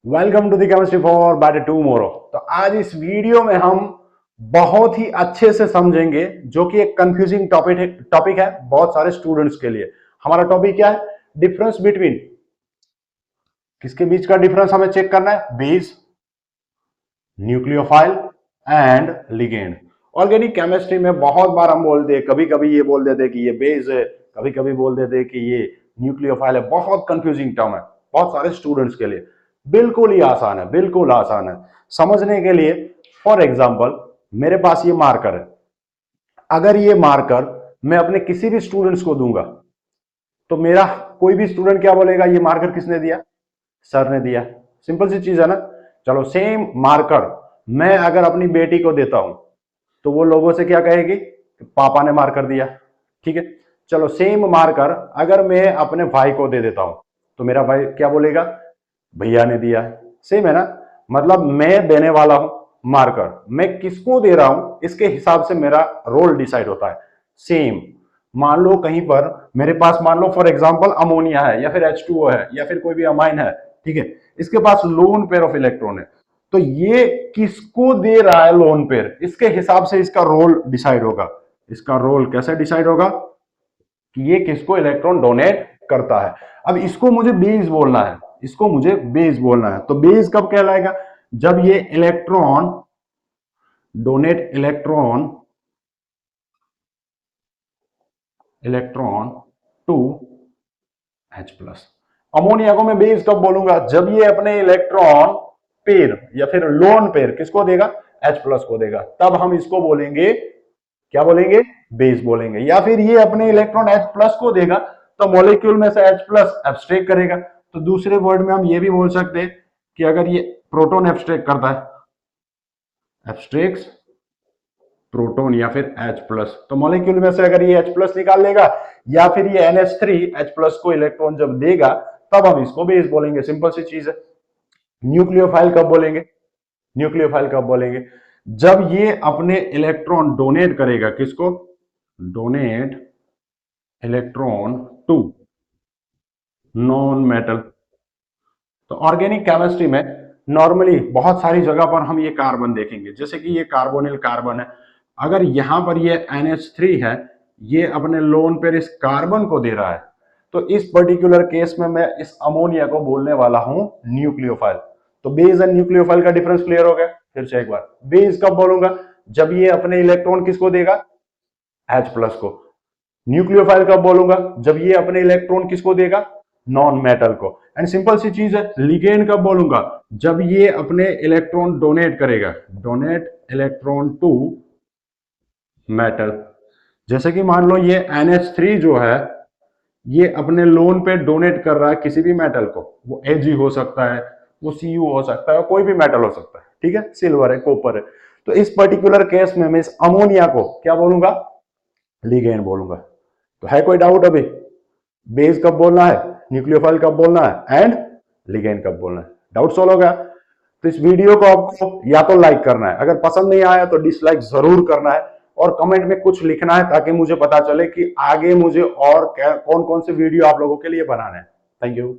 Welcome to the chemistry for better tomorrow. तो आज इस वीडियो में हम बहुत ही अच्छे से समझेंगे, जो कि एक कंफ्यूजिंग टॉपिक है बहुत सारे स्टूडेंट्स के लिए। हमारा टॉपिक क्या है? डिफरेंस बिटवीन, किसके बीच का डिफरेंस हमें चेक करना है? Base, nucleophile and ligand. Organic chemistry में बहुत बार हम बोलते हैं, कभी कभी ये बोल देते कि ये बेस है, कभी कभी बोल देते कि ये न्यूक्लियोफाइल है। बहुत कंफ्यूजिंग टर्म है बहुत सारे स्टूडेंट्स के लिए। बिल्कुल ही आसान है, बिल्कुल आसान है समझने के लिए। फॉर एग्जाम्पल, मेरे पास ये मार्कर है। अगर ये मार्कर मैं अपने किसी भी स्टूडेंट्स को दूंगा तो मेरा कोई भी स्टूडेंट क्या बोलेगा? ये मार्कर किसने दिया? सर ने दिया। सिंपल सी चीज है ना। चलो, सेम मार्कर मैं अगर अपनी बेटी को देता हूं तो वो लोगों से क्या कहेगी? पापा ने मार्कर दिया। ठीक है। चलो, सेम मार्कर अगर मैं अपने भाई को दे देता हूं तो मेरा भाई क्या बोलेगा? भैया ने दिया। सेम है ना। मतलब मैं देने वाला हूं मार्कर, मैं किसको दे रहा हूं इसके हिसाब से मेरा रोल डिसाइड होता है। सेम, मान लो कहीं पर मेरे पास, मान लो फॉर एग्जांपल अमोनिया है या फिर H2O है या फिर कोई भी अमाइन है। ठीक है। इसके पास लोन पेयर ऑफ इलेक्ट्रॉन है, तो ये किसको दे रहा है लोन पेयर, इसके हिसाब से इसका रोल डिसाइड होगा। इसका रोल कैसे डिसाइड होगा कि ये किसको इलेक्ट्रॉन डोनेट करता है। अब इसको मुझे बेस बोलना है, इसको मुझे बेस बोलना है। तो बेस कब कहलाएगा? जब ये electron donate electron to H+। Ammonia को मैं बेस कब बोलूंगा? जब ये अपने इलेक्ट्रॉन पेयर या फिर लोन पेयर किसको देगा? H+ को देगा। तब हम इसको बोलेंगे, क्या बोलेंगे? बेस बोलेंगे। या फिर ये अपने इलेक्ट्रॉन H+ को देगा तो मॉलिक्यूल में से H+ एब्स्ट्रैक्ट करेगा। तो दूसरे वर्ड में हम ये भी बोल सकते हैं कि अगर ये प्रोटॉन एब्स्ट्रैक्ट करता है, एब्स्ट्रैक्ट्स प्रोटॉन या फिर H+, तो मॉलिक्यूल में से अगर ये H+ निकाल लेगा या फिर ये NH3 H+ को इलेक्ट्रॉन जब देगा तब हम इसको बेस बोलेंगे। सिंपल सी चीज है। न्यूक्लियोफाइल कब बोलेंगे? न्यूक्लियोफाइल कब बोलेंगे? जब ये अपने इलेक्ट्रॉन डोनेट करेगा, किसको? Donate electron to non metal. तो ऑर्गेनिक केमिस्ट्री में नॉर्मली बहुत सारी जगह पर हम ये कार्बन देखेंगे, जैसे कि ये कार्बोनिल कार्बन है। अगर यहां पर ये NH3 है, ये अपने लोन पर इस कार्बन को दे रहा है, तो इस पर्टिकुलर केस में मैं इस अमोनिया को बोलने वाला हूं न्यूक्लियोफाइल। तो बेस एंड न्यूक्लियोफाइल का डिफरेंस क्लियर हो गया। फिर से एक बार, बेस कब बोलूंगा? जब ये अपने इलेक्ट्रॉन किसको देगा? H+ को। न्यूक्लियोफाइल कब बोलूंगा? जब ये अपने इलेक्ट्रॉन किसको देगा? नॉन मेटल को। एंड सिंपल सी चीज है, लिगेंड कब बोलूंगा? जब ये अपने इलेक्ट्रॉन डोनेट करेगा, डोनेट इलेक्ट्रॉन टू मेटल। जैसे कि मान लो ये NH3 जो है, ये अपने लोन पे डोनेट कर रहा है किसी भी मेटल को। वो Ag हो सकता है, वो Cu हो सकता है, कोई भी मेटल हो सकता है। ठीक है। सिल्वर है, कॉपर है। तो इस पर्टिकुलर केस में मैं इस अमोनिया को क्या बोलूंगा? लिगेंड बोलूंगा। तो है कोई डाउट अभी? बेस कब बोलना है, न्यूक्लियोफाइल कब बोलना है, एंड लिगेंड कब बोलना है? डाउट सॉल्व हो गया। तो इस वीडियो को आपको या तो लाइक करना है, अगर पसंद नहीं आया तो डिसलाइक जरूर करना है, और कमेंट में कुछ लिखना है ताकि मुझे पता चले कि आगे मुझे और कौन कौन से वीडियो आप लोगों के लिए बनाना है। Thank you.